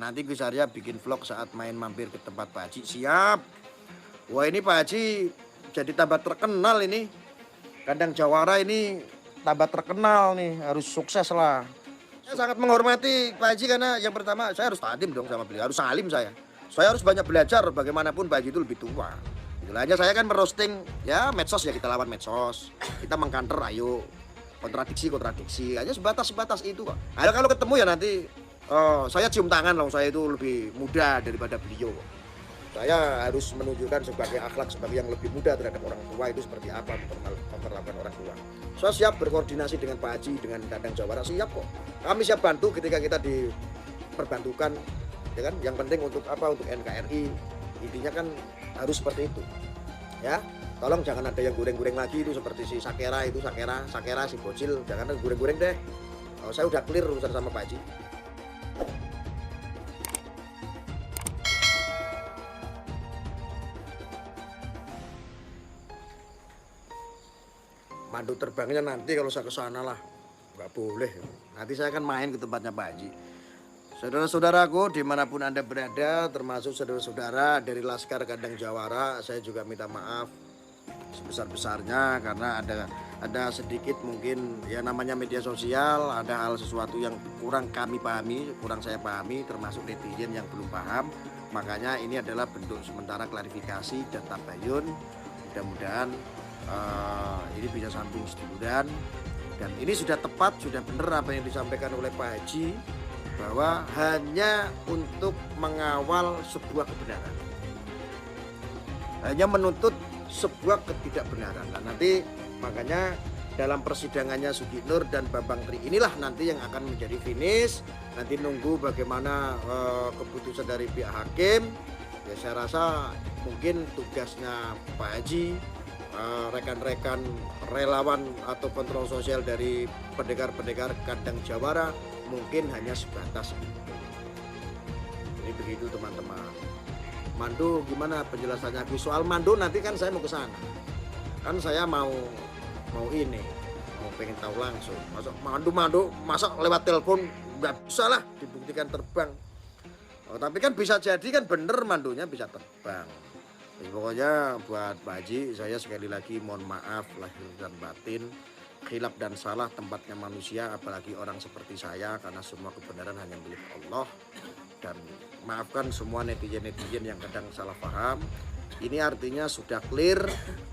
Nanti Gus Arya bikin vlog saat main mampir ke tempat Pak Haji. Siap. Wah ini Pak Haji jadi tambah terkenal ini. Kandang Jawara ini tambah terkenal nih. Harus sukses lah. Saya sangat menghormati Pak Haji karena yang pertama saya harus tadim dong sama beliau. Harus salim saya. Saya harus banyak belajar bagaimanapun Pak Haji itu lebih tua. Itulah aja saya kan merosting ya medsos ya, kita lawan medsos. Kita mengkanter ayo. Kontradiksi aja sebatas itu kok. Ayo kalau ketemu ya nanti saya cium tangan loh, saya itu lebih muda daripada beliau. Saya harus menunjukkan sebagai akhlak sebagai yang lebih muda terhadap orang tua itu seperti apa memperlakukan orang tua. Saya siap berkoordinasi dengan Pak Haji, dengan Kandang Jawara, siap kok. Kami siap bantu ketika kita diperbantukan, ya kan? Yang penting untuk apa? Untuk NKRI. Intinya kan harus seperti itu, ya. Tolong jangan ada yang goreng-goreng lagi itu seperti si Sakera itu, Sakera si bocil, jangan ada goreng-goreng deh. Saya udah clear urusan sama Pak Haji. Mandu terbangnya nanti kalau saya ke sana lah, nggak boleh. Nanti saya akan main ke tempatnya Pak Haji. Saudara-saudaraku dimanapun Anda berada, termasuk saudara-saudara dari Laskar Kandang Jawara, saya juga minta maaf sebesar-besarnya karena ada sedikit mungkin ya namanya media sosial, ada hal sesuatu yang kurang kami pahami, kurang saya pahami, termasuk netizen yang belum paham. Makanya ini adalah bentuk sementara klarifikasi dan tabayun. Mudah-mudahan ini bisa sambung seduluran dan ini sudah tepat, sudah benar apa yang disampaikan oleh Pak Haji bahwa hanya untuk mengawal sebuah kebenaran, hanya menuntut sebuah ketidakbenaran. Nah, nanti makanya dalam persidangannya Sugi Nur dan Bambang Tri inilah nanti yang akan menjadi finish. Nanti nunggu bagaimana keputusan dari pihak hakim. Ya saya rasa mungkin tugasnya Pak Haji, rekan-rekan relawan atau kontrol sosial dari pendekar-pendekar Kandang Jawara mungkin hanya sebatas itu. Jadi begitu teman-teman. Mandu gimana penjelasannya? Soal Mandu nanti kan saya mau ke sana. Kan saya mau pengen tahu langsung. Masa Mandu masa lewat telepon nggak bisa lah dibuktikan terbang. Tapi kan bisa jadi kan bener Mandunya bisa terbang. Jadi pokoknya buat Pak Haji saya sekali lagi mohon maaf lahir dan batin. Khilaf dan salah tempatnya manusia, apalagi orang seperti saya, karena semua kebenaran hanya milik Allah. Dan maafkan semua netizen-netizen yang kadang salah paham. Ini artinya sudah clear.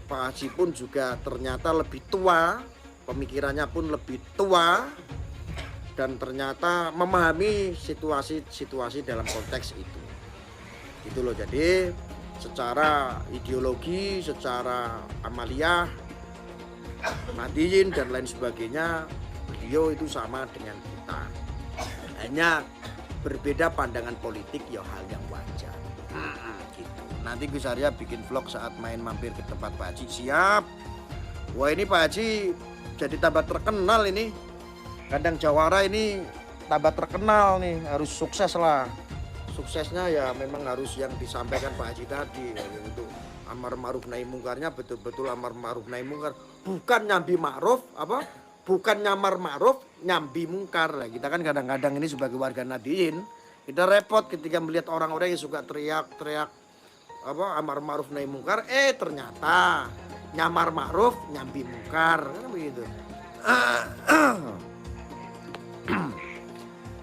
Pak Haji pun juga ternyata lebih tua, pemikirannya pun lebih tua, dan ternyata memahami situasi dalam konteks itu. Gitu loh. Jadi secara ideologi, secara amaliyah, Nadiyin dan lain sebagainya, beliau itu sama dengan kita. Hanya berbeda pandangan politik ya hal yang wajar. Gitu. Nanti Gus Arya bikin vlog saat main mampir ke tempat Pak Haji. Siap. Wah ini Pak Haji jadi tambah terkenal ini. Kandang Jawara ini tambah terkenal nih. Harus sukses lah. Suksesnya ya memang harus yang disampaikan Pak Haji tadi. Untuk amar ma'ruf nahi mungkarnya betul-betul amar ma'ruf nahi mungkar, bukan nyambi ma'ruf bukan nyamar ma'ruf nyambi mungkar. Nah, kita kan kadang-kadang ini sebagai warga Nadiyin kita repot ketika melihat orang-orang yang suka teriak-teriak amar ma'ruf nahi mungkar, ternyata nyamar ma'ruf nyambi mungkar kan begitu.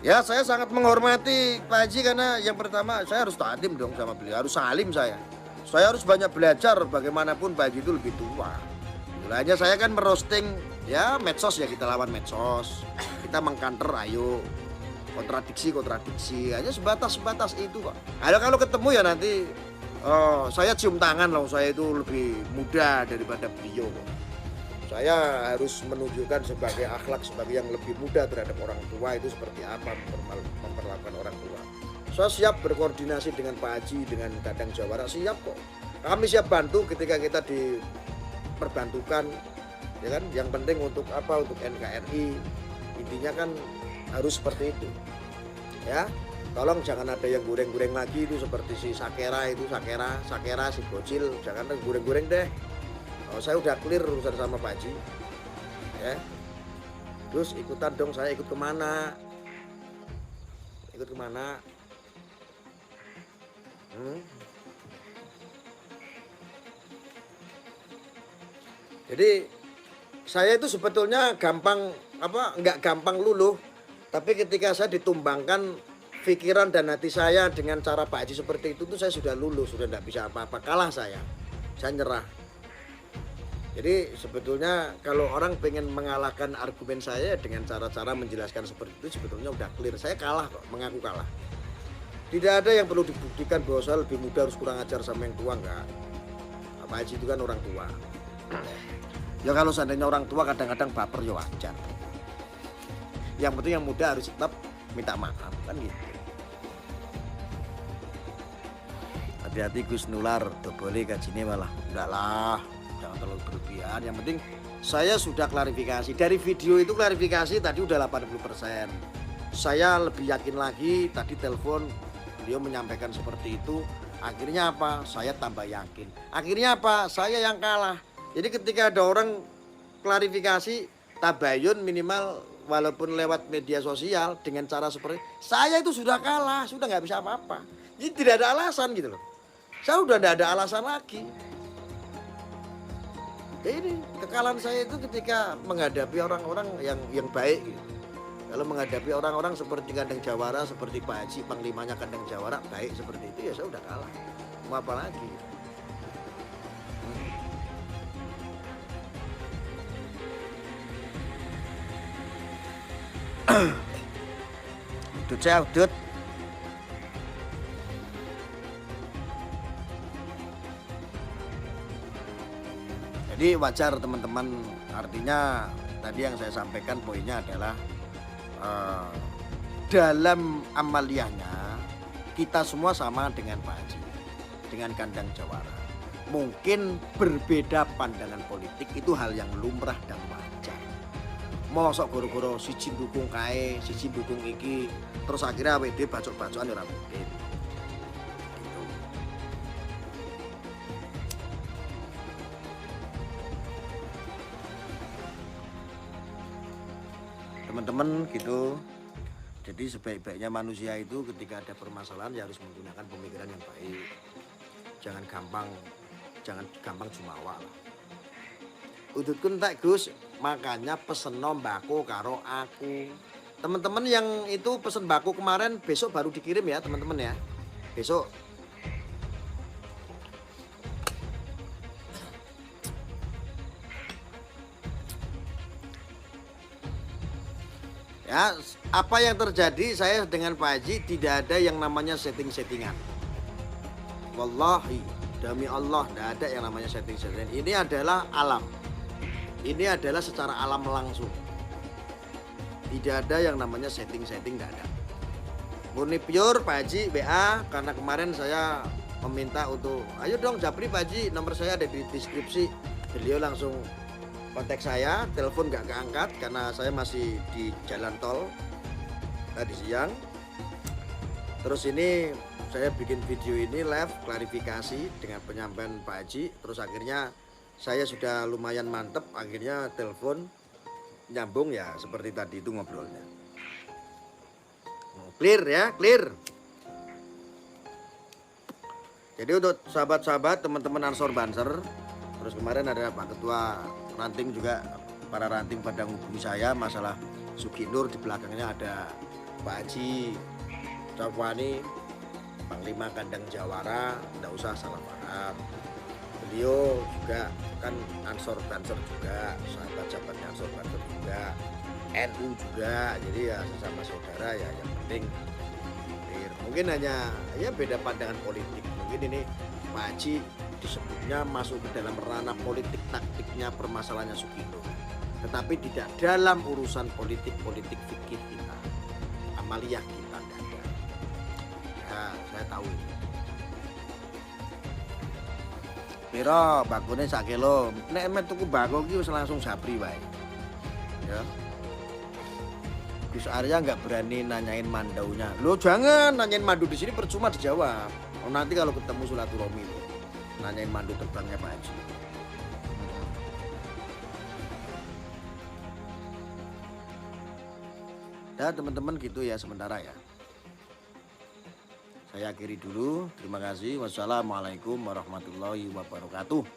Ya saya sangat menghormati Pak Haji karena yang pertama saya harus tadim dong sama beliau, harus salim saya. Saya harus banyak belajar bagaimanapun Pak Haji itu lebih tua. Itulah aja saya kan merosting ya medsos ya, kita lawan medsos. Kita mengkanter ayo. Kontradiksi aja sebatas itu kok. Ayo kalau ketemu ya nanti saya cium tangan loh, saya itu lebih muda daripada beliau kok. Saya harus menunjukkan sebagai akhlak sebagai yang lebih muda terhadap orang tua itu seperti apa memperlakukan orang tua. Saya siap berkoordinasi dengan Pak Haji, dengan Kandang Jawara, siap kok. Kami siap bantu ketika kita diperbantukan, ya kan? Yang penting untuk apa? Untuk NKRI. Intinya kan harus seperti itu, ya. Tolong jangan ada yang goreng-goreng lagi itu seperti si Sakera itu, Sakera si bocil, jangan ada goreng-goreng deh. Saya udah clear urusan sama Pak Haji, ya. Terus ikutan dong, saya ikut kemana? Hmm. Jadi saya itu sebetulnya nggak gampang luluh, tapi ketika saya ditumbangkan pikiran dan hati saya dengan cara Pak Haji seperti itu tuh saya sudah luluh, sudah tidak bisa apa-apa, kalah saya nyerah. Jadi sebetulnya kalau orang pengen mengalahkan argumen saya dengan cara-cara menjelaskan seperti itu sebetulnya udah clear, saya kalah kok, mengaku kalah. Tidak ada yang perlu dibuktikan bahwa saya lebih muda harus kurang ajar sama yang tua, enggak. Pak Haji itu kan orang tua. Ya kalau seandainya orang tua kadang-kadang baper ya wajar. Yang penting yang muda harus tetap minta maaf kan gitu. Hati-hati Gus Nular, boleh gajine malah. Enggak lah, jangan terlalu berlebihan. Yang penting saya sudah klarifikasi. Dari video itu klarifikasi tadi udah 80%. Saya lebih yakin lagi, tadi telepon beliau menyampaikan seperti itu. Akhirnya apa? Saya tambah yakin. Akhirnya apa? Saya yang kalah. Jadi ketika ada orang klarifikasi tabayun minimal walaupun lewat media sosial dengan cara seperti saya itu sudah kalah, sudah nggak bisa apa-apa. Jadi tidak ada alasan gitu loh. Saya udah tidak ada alasan lagi. Ini kekalahan saya itu ketika menghadapi orang-orang yang baik gitu. Kalau menghadapi orang-orang seperti Kandang Jawara, seperti Pak Haji, panglimanya Kandang Jawara baik seperti itu ya saya udah kalah. Mau apa lagi? Udut saya udut. Jadi wajar teman-teman, artinya tadi yang saya sampaikan poinnya adalah dalam amaliyahnya kita semua sama dengan Pak Haji, dengan Kandang Jawara. Mungkin berbeda pandangan politik itu hal yang lumrah dan wajar. Mosok goro-goro siji dukung kae, siji dukung iki, terus akhirnya WD bacok-bacokan ora mungkin. Teman-teman gitu. Jadi sebaik-baiknya manusia itu ketika ada permasalahan ya harus menggunakan pemikiran yang baik. Jangan gampang jumawa lah. Udutku entek Gus, makanya pesen mbako karo aku. Teman-teman yang itu pesen mbako kemarin besok baru dikirim ya teman-teman ya. Besok. Ya, apa yang terjadi saya dengan Pak Haji tidak ada yang namanya setting-settingan. Wallahi, demi Allah tidak ada yang namanya setting-settingan. Ini adalah alam. Ini adalah secara alam langsung. Tidak ada yang namanya setting-setting, tidak ada. Murni pure Pak Haji WA, karena kemarin saya meminta untuk ayo dong Japri Pak Haji, nomor saya ada di deskripsi. Beliau langsung kontak saya, telepon gak keangkat karena saya masih di jalan tol tadi siang. Terus ini saya bikin video ini live klarifikasi dengan penyampaian Pak Haji. Terus akhirnya saya sudah lumayan mantep, akhirnya telepon nyambung ya seperti tadi itu ngobrolnya. Clear ya, clear. Jadi untuk sahabat-sahabat teman-teman Ansor Banser, terus kemarin ada Pak Ketua ranting juga, para ranting pada menghubungi saya masalah Sugi Nur, di belakangnya ada Pak Haji Cawani, Panglima Kandang Jawara, tidak usah salah paham. Beliau juga kan Ansor Banser juga, sahabat-sahabatnya Ansor Banser juga, NU juga, jadi ya sesama saudara ya yang penting clear. Mungkin hanya ya beda pandangan politik. Mungkin ini Pak Haji disebutnya masuk ke dalam ranah politik taktiknya permasalahannya Sugi Nur, tetapi tidak dalam urusan politik fikih kita, amaliyah kita tidak ada. Ya saya tahu ini. Piro bakune sak kilo, nek emet tuku bako iki wis langsung Japri wae. Ya. Gus Arya nggak berani nanyain mandaunya. Lo jangan nanyain mandu di sini, percuma dijawab. Oh, nanti kalau ketemu Silaturahmi itu nanyain mandu terbangnya Pak Haji. Dah teman-teman gitu ya sementara ya. Saya akhiri dulu. Terima kasih. Wassalamualaikum warahmatullahi wabarakatuh.